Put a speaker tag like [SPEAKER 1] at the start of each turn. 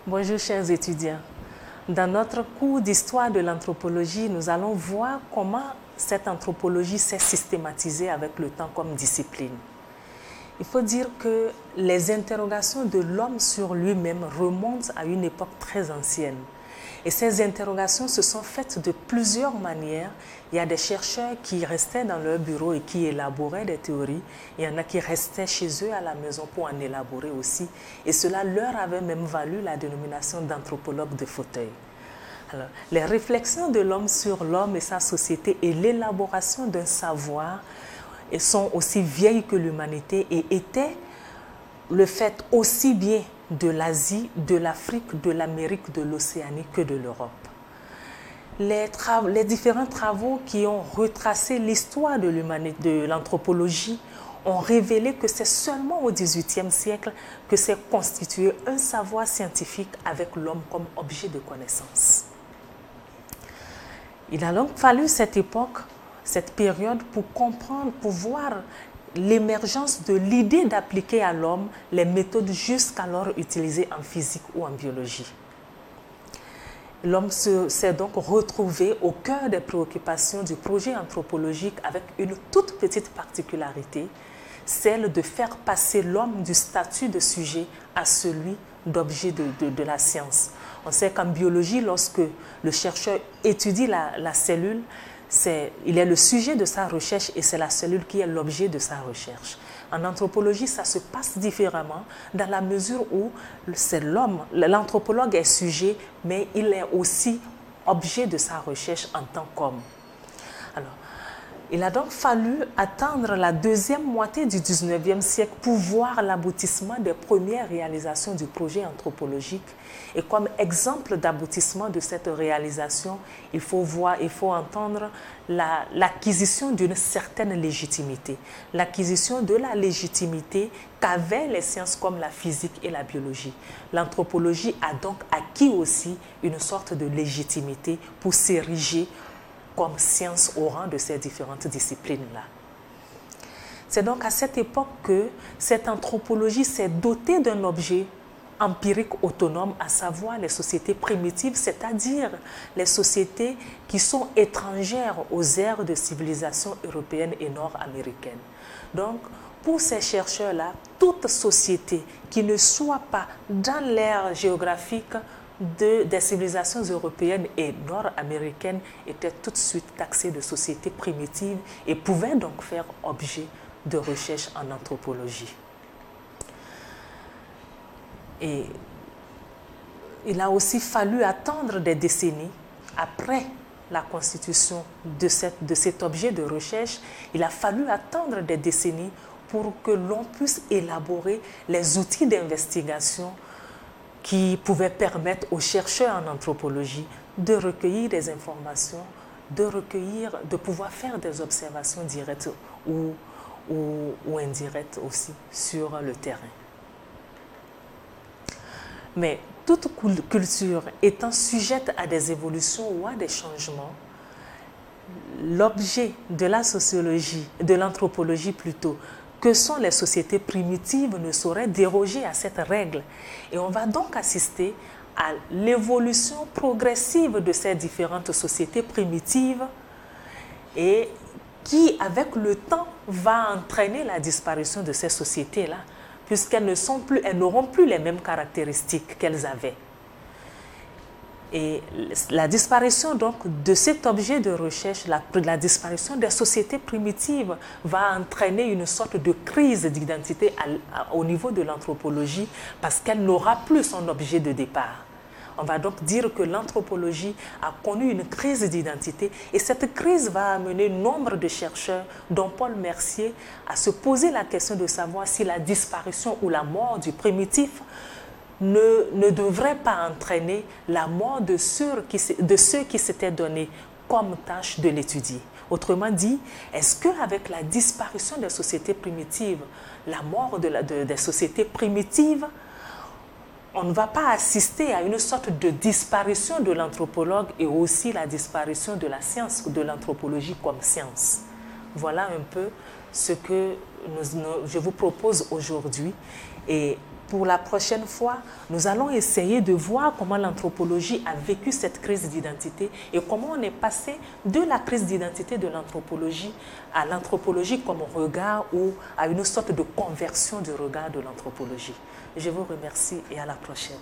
[SPEAKER 1] Bonjour chers étudiants. Dans notre cours d'histoire de l'anthropologie, nous allons voir comment cette anthropologie s'est systématisée avec le temps comme discipline. Il faut dire que les interrogations de l'homme sur lui-même remontent à une époque très ancienne. Et ces interrogations se sont faites de plusieurs manières. Il y a des chercheurs qui restaient dans leur bureau et qui élaboraient des théories. Il y en a qui restaient chez eux à la maison pour en élaborer aussi. Et cela leur avait même valu la dénomination d'anthropologue de fauteuil. Alors, les réflexions de l'homme sur l'homme et sa société et l'élaboration d'un savoir sont aussi vieilles que l'humanité et étaient le fait aussi bien de l'Asie, de l'Afrique, de l'Amérique, de l'Océanie que de l'Europe. Les différents travaux qui ont retracé l'histoire de l'humanité, de l'anthropologie, ont révélé que c'est seulement au XVIIIe siècle que s'est constitué un savoir scientifique avec l'homme comme objet de connaissance. Il a donc fallu cette époque, cette période pour comprendre, pour voir l'émergence de l'idée d'appliquer à l'homme les méthodes jusqu'alors utilisées en physique ou en biologie. L'homme s'est donc retrouvé au cœur des préoccupations du projet anthropologique avec une toute petite particularité, celle de faire passer l'homme du statut de sujet à celui d'objet de la science. On sait qu'en biologie, lorsque le chercheur étudie la cellule, il est le sujet de sa recherche et c'est la cellule qui est l'objet de sa recherche. En anthropologie, ça se passe différemment dans la mesure où c'est l'homme, l'anthropologue est sujet, mais il est aussi objet de sa recherche en tant qu'homme. Alors, il a donc fallu attendre la deuxième moitié du XIXe siècle pour voir l'aboutissement des premières réalisations du projet anthropologique. Et comme exemple d'aboutissement de cette réalisation, il faut entendre l'acquisition d'une certaine légitimité. L'acquisition de la légitimité qu'avaient les sciences comme la physique et la biologie. L'anthropologie a donc acquis aussi une sorte de légitimité pour s'ériger comme science au rang de ces différentes disciplines-là. C'est donc à cette époque que cette anthropologie s'est dotée d'un objet empirique autonome, à savoir les sociétés primitives, c'est-à-dire les sociétés qui sont étrangères aux aires de civilisation européenne et nord-américaine. Donc, pour ces chercheurs-là, toute société qui ne soit pas dans l'ère géographique des civilisations européennes et nord-américaines était tout de suite taxée de société primitive et pouvait donc faire objet de recherche en anthropologie. Et il a aussi fallu attendre des décennies après la constitution de cet objet de recherche, il a fallu attendre des décennies pour que l'on puisse élaborer les outils d'investigation qui pouvaient permettre aux chercheurs en anthropologie de recueillir des informations, de pouvoir faire des observations directes ou indirectes aussi sur le terrain. Mais toute culture étant sujette à des évolutions ou à des changements, l'objet de la sociologie, de l'anthropologie plutôt, que sont les sociétés primitives ne saurait déroger à cette règle. Et on va donc assister à l'évolution progressive de ces différentes sociétés primitives et qui, avec le temps, va entraîner la disparition de ces sociétés-là, puisqu'elles n'auront plus les mêmes caractéristiques qu'elles avaient. Et la disparition donc de cet objet de recherche, la disparition des sociétés primitives va entraîner une sorte de crise d'identité au niveau de l'anthropologie parce qu'elle n'aura plus son objet de départ. On va donc dire que l'anthropologie a connu une crise d'identité et cette crise va amener nombre de chercheurs, dont Paul Mercier, à se poser la question de savoir si la disparition ou la mort du primitif ne devrait pas entraîner la mort de ceux qui s'étaient donné comme tâche de l'étudier. Autrement dit, est-ce qu'avec la disparition des sociétés primitives, la mort des sociétés primitives, on ne va pas assister à une sorte de disparition de l'anthropologue et aussi la disparition de la science, de l'anthropologie comme science? Voilà un peu ce que je vous propose aujourd'hui. Et Pour la prochaine fois, nous allons essayer de voir comment l'anthropologie a vécu cette crise d'identité et comment on est passé de la crise d'identité de l'anthropologie à l'anthropologie comme regard ou à une sorte de conversion du regard de l'anthropologie. Je vous remercie et à la prochaine.